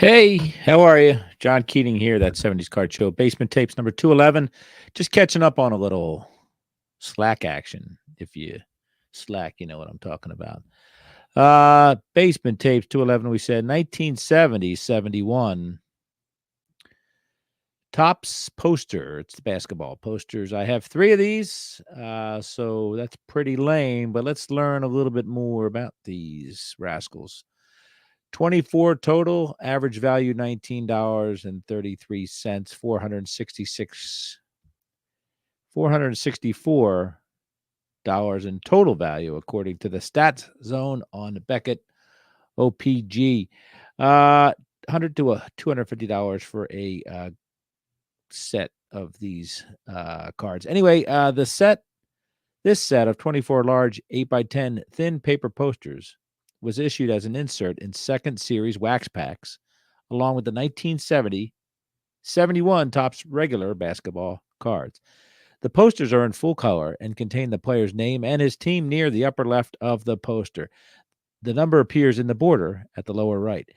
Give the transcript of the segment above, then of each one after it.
Hey, how are you? John Keating here, that 70s Card Show. Basement Tapes number 211. Just catching up on a little Slack action. If you Slack, you know what I'm talking about. Basement Tapes 211, we said 1970, 71. Topps poster. It's the basketball posters. I have three of these, so that's pretty lame, but let's learn a little bit more about these rascals. 24 total, average value $19.33, 464 dollars in total value according to the stats zone on Beckett OPG. 100 to $250 for a set of these cards. Anyway, this set of 24 large 8x10 thin paper posters was issued as an insert in second series wax packs, along with the 1970 71 Topps regular basketball cards. The posters are in full color and contain the player's name and his team near the upper left of the poster. The number appears in the border at the lower right.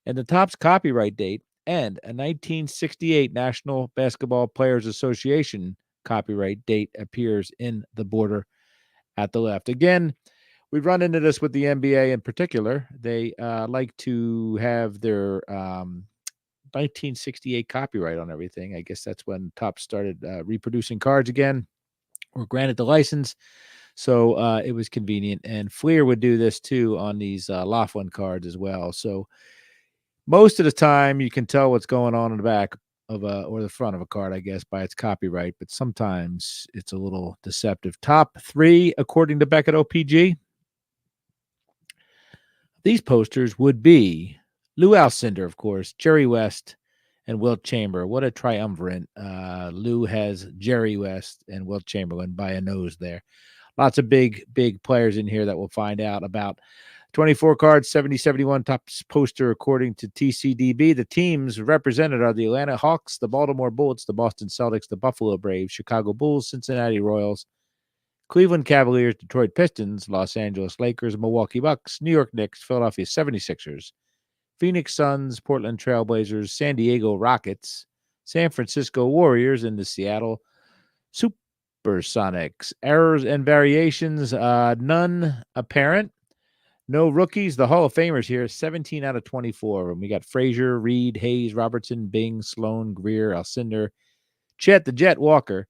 And the Topps copyright date and a 1968 National Basketball Players Association copyright date appears in the border at the left. Again, we run into this with the NBA in particular. They like to have their 1968 copyright on everything. I guess that's when Topps started reproducing cards again or granted the license. So it was convenient. And Fleer would do this too on these Laughlin cards as well. So most of the time you can tell what's going on in the back of a or the front of a card, I guess, by its copyright, but sometimes it's a little deceptive. Top three, according to Beckett OPG, these posters would be Lou Alcindor, of course, Jerry West, and Wilt Chamberlain. What a triumvirate. Lou has Jerry West and Wilt Chamberlain by a nose there. Lots of big players in here that we'll find out about. 24 cards, 70-71 Topps poster according to TCDB. The teams represented are the Atlanta Hawks, the Baltimore Bullets, the Boston Celtics, the Buffalo Braves, Chicago Bulls, Cincinnati Royals, Cleveland Cavaliers, Detroit Pistons, Los Angeles Lakers, Milwaukee Bucks, New York Knicks, Philadelphia 76ers, Phoenix Suns, Portland Trailblazers, San Diego Rockets, San Francisco Warriors, and the Seattle Supersonics. Errors and variations, none apparent. No rookies. The Hall of Famers here, 17 out of 24 We got Frazier, Reed, Hayes, Robertson, Bing, Sloan, Greer, Alcindor, Chet the Jet Walker,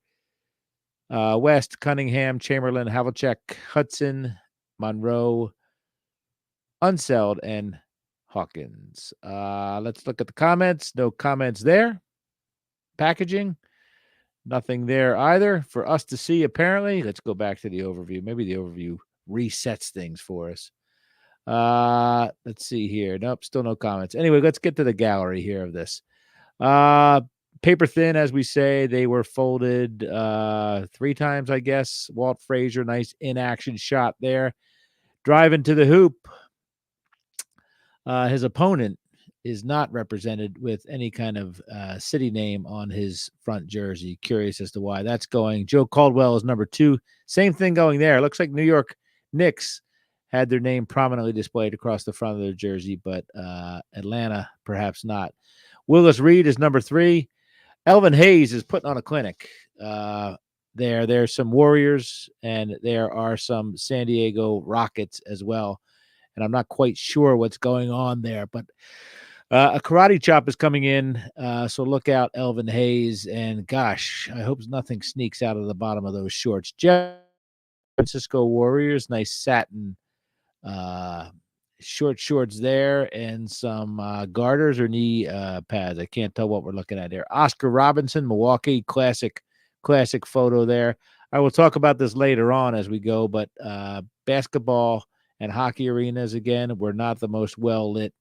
West, Cunningham, Chamberlain, Havlicek, Hudson, Monroe, Unseld, and Hawkins. Let's look at the comments. No comments there. Packaging, nothing there either for us to see, apparently. Let's go back to the overview. Maybe the overview resets things for us. Let's see here. Nope, still no comments. Anyway, let's get to the gallery here of this. Paper thin, as we say. They were folded 3 times, I guess. Walt Frazier, nice in-action shot there. Driving to the hoop. His opponent is not represented with any kind of city name on his front jersey. Curious as to why that's going. Joe Caldwell is number 2. Same thing going there. Looks like New York Knicks had their name prominently displayed across the front of their jersey, but Atlanta perhaps not. Willis Reed is number 3. Elvin Hayes is putting on a clinic. There's some Warriors, and there are some San Diego Rockets as well. And I'm not quite sure what's going on there, but a karate chop is coming in, so look out, Elvin Hayes. And gosh, I hope nothing sneaks out of the bottom of those shorts. Jeff Francisco Warriors, nice satin short shorts there, and some garters or knee pads. I can't tell what we're looking at here. Oscar Robinson, Milwaukee, classic photo there. I will talk about this later on as we go, but basketball and hockey arenas, again, were not the most well-lit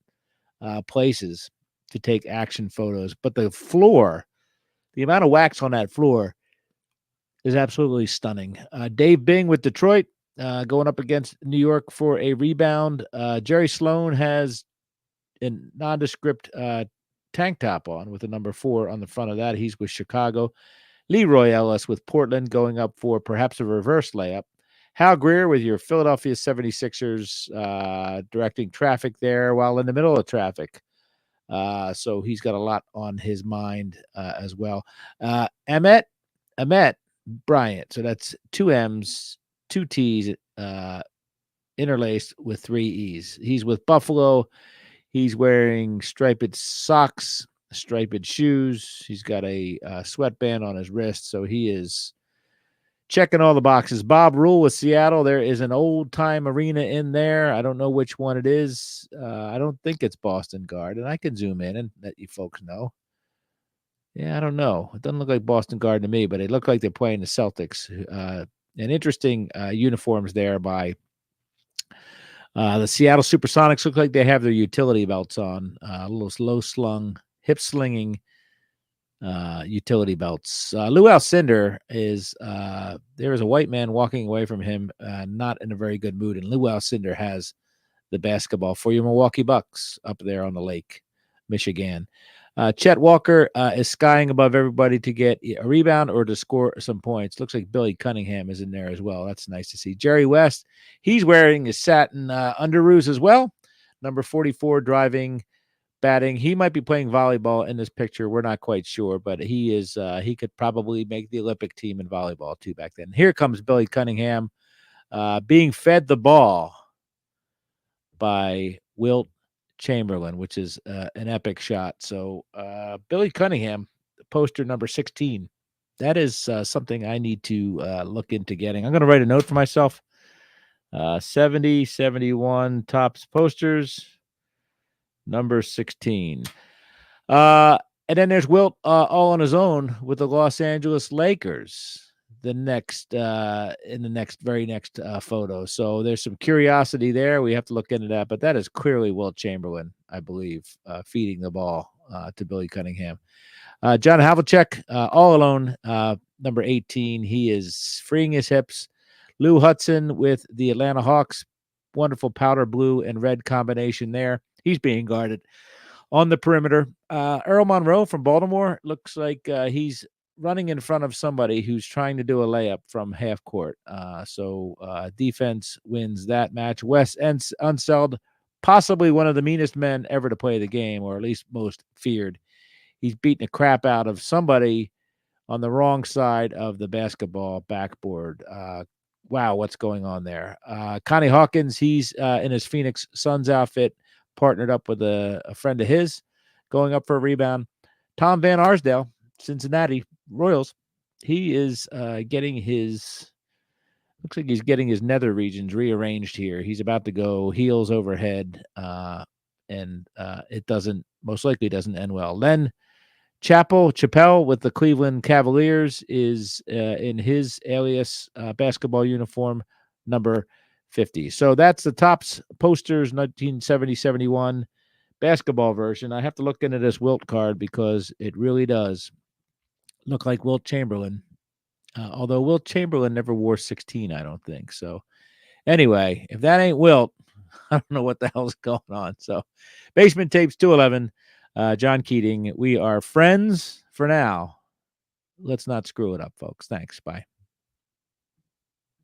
places to take action photos. But the floor, the amount of wax on that floor is absolutely stunning. Dave Bing with Detroit going up against New York for a rebound. Jerry Sloan has a nondescript tank top on with the number 4 on the front of that. He's with Chicago. Leroy Ellis with Portland going up for perhaps a reverse layup. Hal Greer with your Philadelphia 76ers directing traffic there while in the middle of traffic. So he's got a lot on his mind as well. Emmett Bryant. So that's two M's, two T's, interlaced with three E's. He's with Buffalo. He's wearing striped socks, striped shoes. He's got a sweatband on his wrist. So he is checking all the boxes. Bob Rule with Seattle. There is an old time arena in there. I don't know which one it is. I don't think it's Boston Garden. I can zoom in and let you folks know. Yeah, I don't know. It doesn't look like Boston Garden to me, but it looked like they're playing the Celtics. And interesting uniforms there by the Seattle Supersonics. Look like they have their utility belts on, a little low slung, hip slinging utility belts. Lou Alcindor is there is a white man walking away from him, not in a very good mood. And Lou Alcindor has the basketball for your Milwaukee Bucks up there on the lake, Michigan. Chet Walker is skying above everybody to get a rebound or to score some points. Looks like Billy Cunningham is in there as well. That's nice to see. Jerry West, he's wearing his satin underoos as well. Number 44 driving, batting. He might be playing volleyball in this picture. We're not quite sure, but he is. He could probably make the Olympic team in volleyball too back then. Here comes Billy Cunningham being fed the ball by Wilt Chamberlain, which is an epic shot. So Billy Cunningham, poster number 16. That is something I need to look into getting. I'm going to write a note for myself. 70, 71 Topps posters, number 16. And then there's Wilt all on his own with the Los Angeles Lakers. The next in the very next photo. So there's some curiosity there. We have to look into that, but that is clearly Wilt Chamberlain, I believe, feeding the ball to Billy Cunningham. John Havlicek, all alone, number 18. He is freeing his hips. Lou Hudson with the Atlanta Hawks, wonderful powder blue and red combination there. He's being guarded on the perimeter. Earl Monroe from Baltimore looks like he's running in front of somebody who's trying to do a layup from half court. So defense wins that match. Wes Unseld, possibly one of the meanest men ever to play the game, or at least most feared. He's beating the crap out of somebody on the wrong side of the basketball backboard. Wow, what's going on there? Connie Hawkins, he's in his Phoenix Suns outfit, partnered up with a friend of his, going up for a rebound. Tom Van Arsdale, Cincinnati Royals, he is getting his, looks like he's getting his nether regions rearranged here. He's about to go heels overhead, and it most likely doesn't end well. Len Chappell with the Cleveland Cavaliers is in his alias basketball uniform, number 50. So that's the Topps posters 1970-71 basketball version. I have to look into this Wilt card because it really does look like Wilt Chamberlain, although Wilt Chamberlain never wore 16, I don't think. So anyway, if that ain't Wilt, I don't know what the hell's going on. So Basement Tapes 211, John Keating. We are friends for now. Let's not screw it up, folks. Thanks. Bye.